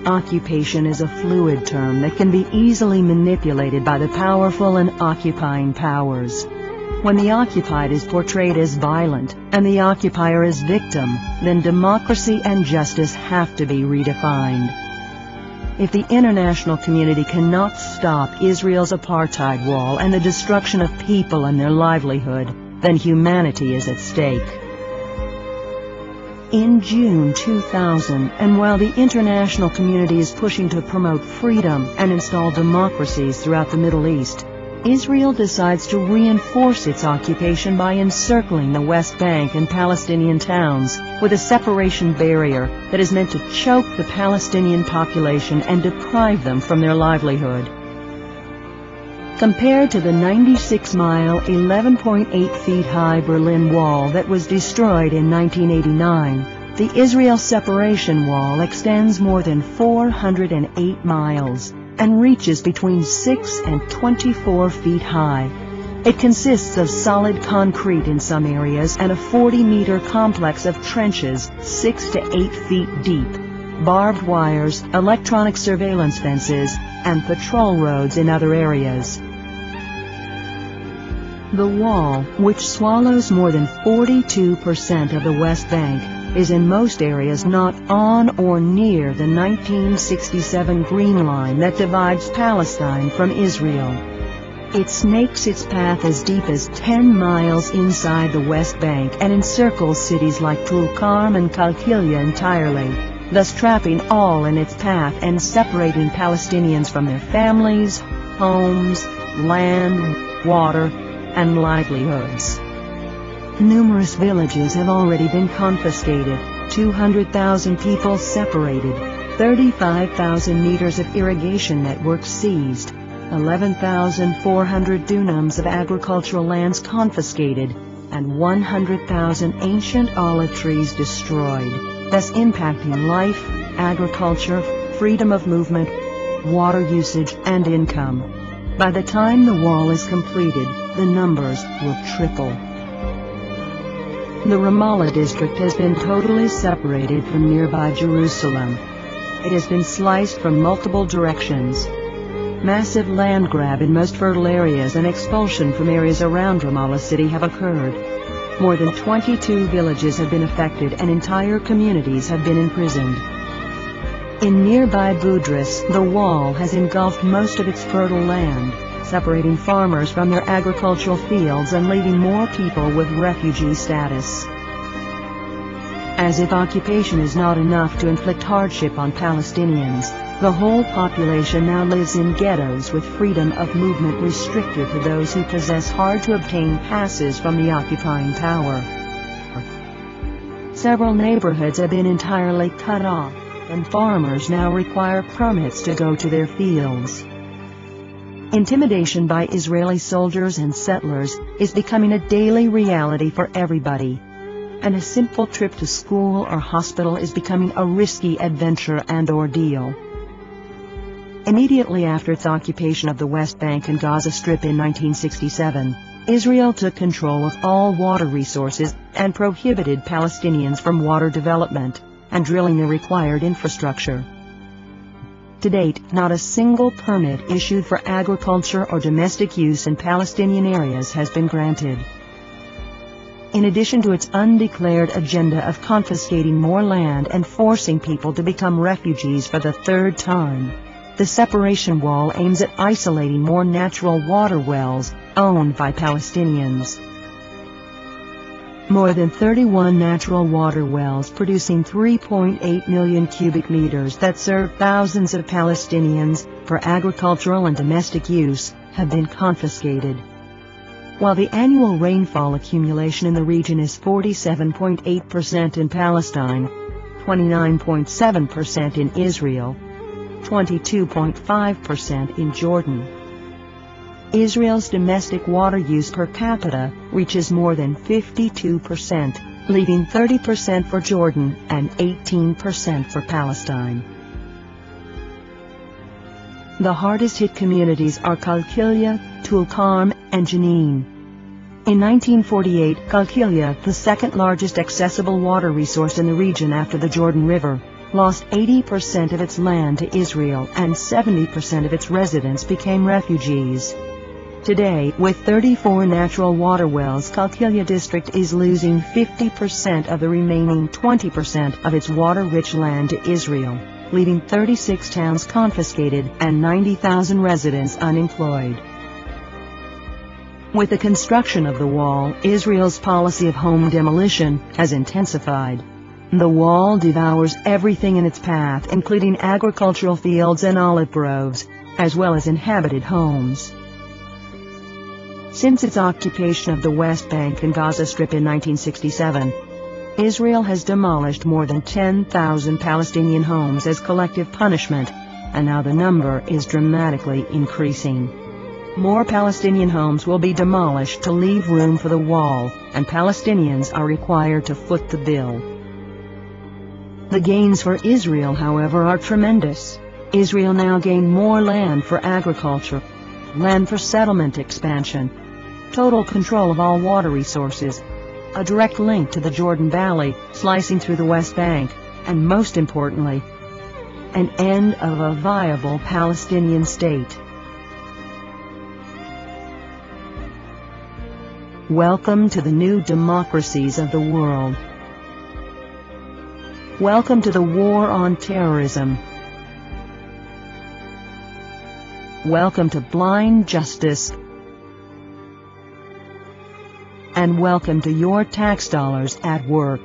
Occupation is a fluid term that can be easily manipulated by the powerful and occupying powers. When the occupied is portrayed as violent and the occupier as victim, then democracy and justice have to be redefined. If the international community cannot stop Israel's apartheid wall and the destruction of people and their livelihood, then humanity is at stake. In June 2000, and while the international community is pushing to promote freedom and install democracies throughout the Middle East, Israel decides to reinforce its occupation by encircling the West Bank and Palestinian towns with a separation barrier that is meant to choke the Palestinian population and deprive them from their livelihood. Compared to the 96-mile, 11.8-feet-high Berlin Wall that was destroyed in 1989, the Israel Separation Wall extends more than 408 miles and reaches between 6 and 24 feet high. It consists of solid concrete in some areas and a 40-meter complex of trenches 6 to 8 feet deep, barbed wires, electronic surveillance fences, and patrol roads in other areas. The wall, which swallows more than 42% of the West Bank, is in most areas not on or near the 1967 Green Line that divides Palestine from Israel. It snakes its path as deep as 10 miles inside the West Bank and encircles cities like Tulkarm and Qalqilia entirely, thus trapping all in its path and separating Palestinians from their families, homes, land, water, and livelihoods. Numerous villages have already been confiscated, 200,000 people separated, 35,000 meters of irrigation networks seized, 11,400 dunams of agricultural lands confiscated, and 100,000 ancient olive trees destroyed, thus impacting life, agriculture, freedom of movement, water usage, and income. By the time the wall is completed, the numbers will triple. The Ramallah district has been totally separated from nearby Jerusalem. It has been sliced from multiple directions. Massive land grab in most fertile areas and expulsion from areas around Ramallah city have occurred. More than 22 villages have been affected and entire communities have been imprisoned. In nearby Budris, the wall has engulfed most of its fertile land, separating farmers from their agricultural fields and leaving more people with refugee status. As if occupation is not enough to inflict hardship on Palestinians, the whole population now lives in ghettos with freedom of movement restricted to those who possess hard-to-obtain passes from the occupying power. Several neighborhoods have been entirely cut off, and farmers now require permits to go to their fields. Intimidation by Israeli soldiers and settlers is becoming a daily reality for everybody, and a simple trip to school or hospital is becoming a risky adventure and ordeal. Immediately after its occupation of the West Bank and Gaza Strip in 1967, Israel took control of all water resources and prohibited Palestinians from water development and drilling the required infrastructure. To date, not a single permit issued for agriculture or domestic use in Palestinian areas has been granted. In addition to its undeclared agenda of confiscating more land and forcing people to become refugees for the third time, the separation wall aims at isolating more natural water wells owned by Palestinians. More than 31 natural water wells producing 3.8 million cubic meters that serve thousands of Palestinians for agricultural and domestic use have been confiscated. While the annual rainfall accumulation in the region is 47.8% in Palestine, 29.7% in Israel, 22.5% in Jordan, Israel's domestic water use per capita reaches more than 52%, leaving 30% for Jordan and 18% for Palestine. The hardest-hit communities are Qalqilia, Tulkarm, and Jenin. In 1948, Qalqilia, the second largest accessible water resource in the region after the Jordan River, lost 80% of its land to Israel and 70% of its residents became refugees. Today, with 34 natural water wells, Qalqilya district is losing 50% of the remaining 20% of its water-rich land to Israel, leaving 36 towns confiscated and 90,000 residents unemployed. With the construction of the wall, Israel's policy of home demolition has intensified. The wall devours everything in its path, including agricultural fields and olive groves, as well as inhabited homes. Since its occupation of the West Bank and Gaza Strip in 1967, Israel has demolished more than 10,000 Palestinian homes as collective punishment, and now the number is dramatically increasing. More Palestinian homes will be demolished to leave room for the wall, and Palestinians are required to foot the bill. The gains for Israel, however, are tremendous. Israel now gained more land for agriculture, land for settlement expansion, total control of all water resources, a direct link to the Jordan Valley, slicing through the West Bank, and most importantly, an end of a viable Palestinian state. Welcome to the new democracies of the world. Welcome to the war on terrorism. Welcome to blind justice. And welcome to your tax dollars at work.